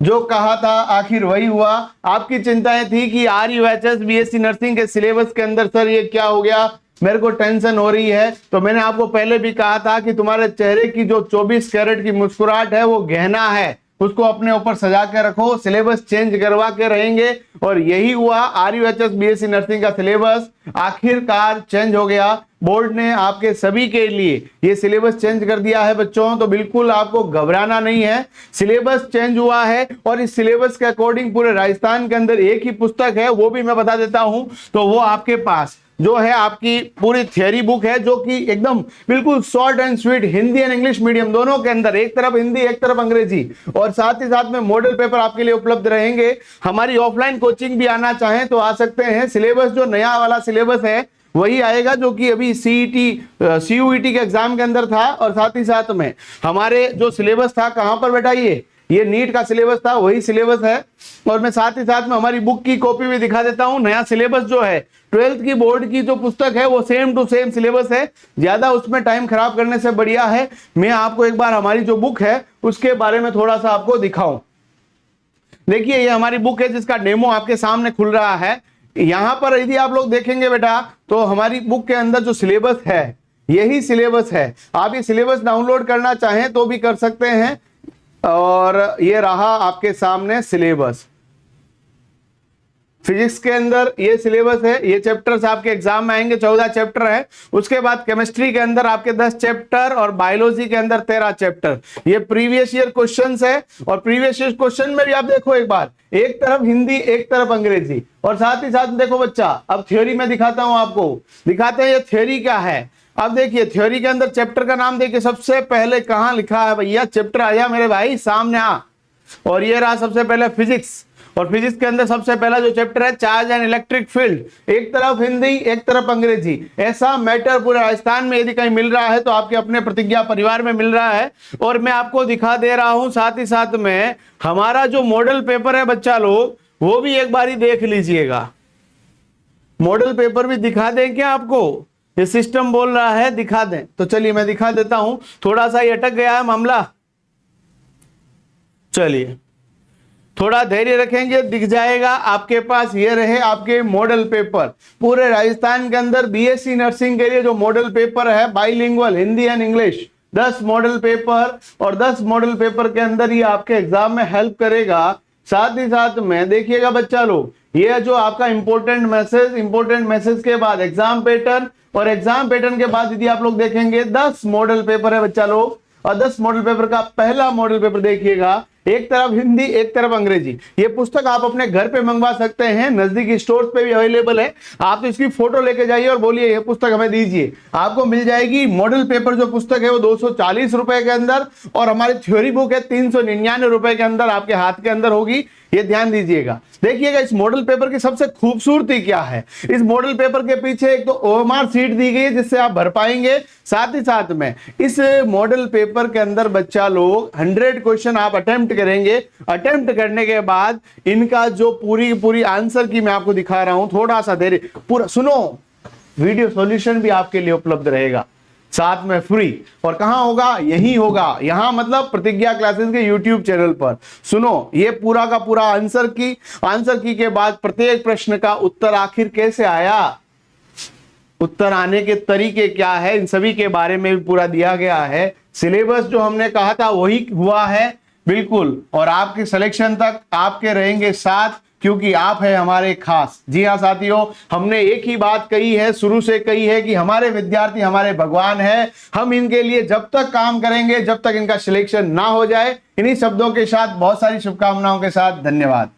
जो कहा था आखिर वही हुआ। आपकी चिंताएं थी कि RUHS BSc नर्सिंग के सिलेबस के अंदर सर ये क्या हो गया, मेरे को टेंशन हो रही है। तो मैंने आपको पहले भी कहा था कि तुम्हारे चेहरे की जो 24 कैरेट की मुस्कुराहट है वो गहना है, उसको अपने ऊपर सजा के रखो, सिलेबस चेंज करवा के रहेंगे। और यही हुआ, RUHS BSc नर्सिंग का सिलेबस आखिरकार चेंज हो गया। बोर्ड ने आपके सभी के लिए ये सिलेबस चेंज कर दिया है बच्चों, तो बिल्कुल आपको घबराना नहीं है। सिलेबस चेंज हुआ है और इस सिलेबस के अकॉर्डिंग पूरे राजस्थान के अंदर एक ही पुस्तक है, वो भी मैं बता देता हूं। तो वो आपके पास जो है आपकी पूरी थियरी बुक है, जो कि एकदम बिल्कुल short and sweet, Hindi and English medium दोनों के अंदर, एक तरफ हिंदी एक तरफ अंग्रेजी, और साथ ही साथ में मॉडल पेपर आपके लिए उपलब्ध रहेंगे। हमारी ऑफलाइन कोचिंग भी आना चाहें तो आ सकते हैं। सिलेबस जो नया वाला सिलेबस है वही आएगा जो कि अभी CUET के एग्जाम के अंदर था, और साथ ही साथ में हमारे जो सिलेबस था, कहां पर बेटा ये नीट का सिलेबस था, वही सिलेबस है। और मैं साथ ही साथ में हमारी बुक की कॉपी भी दिखा देता हूं। नया सिलेबस जो है 12th की बोर्ड की जो पुस्तक है वो सेम टू सेम सिलेबस है, ज्यादा उसमें टाइम खराब करने से बढ़िया है मैं आपको एक बार हमारी जो बुक है उसके बारे में थोड़ा सा आपको दिखाऊं। देखिए ये हमारी बुक है जिसका डेमो आपके सामने खुल रहा है। यहां पर यदि आप लोग देखेंगे बेटा तो हमारी बुक के अंदर जो सिलेबस है यही सिलेबस है। आप ये सिलेबस डाउनलोड करना चाहें तो भी कर सकते हैं, और ये रहा आपके सामने सिलेबस। फिजिक्स के अंदर ये सिलेबस है, ये चैप्टर्स आपके एग्जाम में आएंगे, 14 चैप्टर है। उसके बाद केमिस्ट्री के अंदर आपके 10 चैप्टर और बायोलॉजी के अंदर 13 चैप्टर। ये प्रीवियस ईयर क्वेश्चंस है, और प्रीवियस ईयर क्वेश्चन में भी आप देखो एक बार, एक तरफ हिंदी एक तरफ अंग्रेजी, और साथ ही साथ देखो बच्चा, अब थ्योरी में दिखाता हूं आपको, दिखाते हैं ये थ्योरी क्या है। अब देखिए थ्योरी के अंदर चैप्टर का नाम देखिए, सबसे पहले कहां लिखा है भैया, चैप्टर आया मेरे भाई सामने आ, और ये रहा सबसे पहले फिजिक्स। और फिजिक्स के अंदर सबसे पहला जो चैप्टर है चार्ज एंड इलेक्ट्रिक फील्ड, एक तरफ हिंदी एक तरफ अंग्रेजी। ऐसा मैटर पूरे राजस्थान में यदि कहीं मिल रहा है तो आपके अपने प्रतिज्ञा परिवार में मिल रहा है। और मैं आपको दिखा दे रहा हूं साथ ही साथ में हमारा जो मॉडल पेपर है बच्चा लोग, वो भी एक बार ही देख लीजिएगा। मॉडल पेपर भी दिखा दें क्या आपको, ये सिस्टम बोल रहा है दिखा दें, तो चलिए मैं दिखा देता हूं। थोड़ा सा ये अटक गया है मामला, चलिए थोड़ा धैर्य रखेंगे, दिख जाएगा आपके पास। ये रहे आपके मॉडल पेपर। पूरे राजस्थान के अंदर BSc नर्सिंग के लिए जो मॉडल पेपर है bilingual Hindi and English, 10 model paper, और 10 मॉडल पेपर के अंदर ही आपके एग्जाम में हेल्प करेगा। साथ ही साथ में देखिएगा बच्चा लोग, ये जो आपका इंपॉर्टेंट मैसेज के बाद एग्जाम पैटर्न, और एग्जाम पैटर्न के बाद यदि आप लोग देखेंगे 10 मॉडल पेपर है बच्चा लोग, और 10 मॉडल पेपर का पहला मॉडल पेपर देखिएगा, एक तरफ हिंदी एक तरफ अंग्रेजी। ये पुस्तक आप अपने घर पे मंगवा सकते हैं, नजदीकी स्टोर्स पे भी अवेलेबल है। आप तो इसकी फोटो लेके जाइए और बोलिए ये पुस्तक हमें दीजिए, आपको मिल जाएगी। मॉडल पेपर जो पुस्तक है वो 240 रुपए के अंदर, और हमारी थ्योरी बुक है 399 रुपए के अंदर आपके हाथ के अंदर होगी। ये ध्यान दीजिएगा। देखिएगा इस मॉडल पेपर की सबसे खूबसूरती क्या है, इस मॉडल पेपर के पीछे एक तो OMR सीट दी गई है जिससे आप भर पाएंगे। साथ ही साथ में इस मॉडल पेपर के अंदर बच्चा लोग 100 क्वेश्चन आप अटेम्प्ट करेंगे। अटेम्प्ट करने के बाद इनका जो पूरी आंसर की मैं आपको दिखा रहा हूं, थोड़ा सा देर पूरा सुनो, वीडियो सॉल्यूशन भी आपके लिए उपलब्ध रहेगा साथ में फ्री। और कहां होगा, यही होगा, यहां मतलब प्रतिज्ञा क्लासेस के YouTube चैनल पर। सुनो ये पूरा का पूरा आंसर की के बाद प्रत्येक प्रश्न का उत्तर आखिर कैसे आया, उत्तर आने के तरीके क्या है, इन सभी के बारे में भी पूरा दिया गया है। सिलेबस जो हमने कहा था वही हुआ है बिल्कुल, और आपके सिलेक्शन तक आपके रहेंगे साथ, क्योंकि आप है हमारे खास। जी हाँ साथियों, हमने एक ही बात कही है, शुरू से कही है कि हमारे विद्यार्थी हमारे भगवान है। हम इनके लिए जब तक काम करेंगे जब तक इनका सिलेक्शन ना हो जाए। इन्हीं शब्दों के साथ बहुत सारी शुभकामनाओं के साथ धन्यवाद।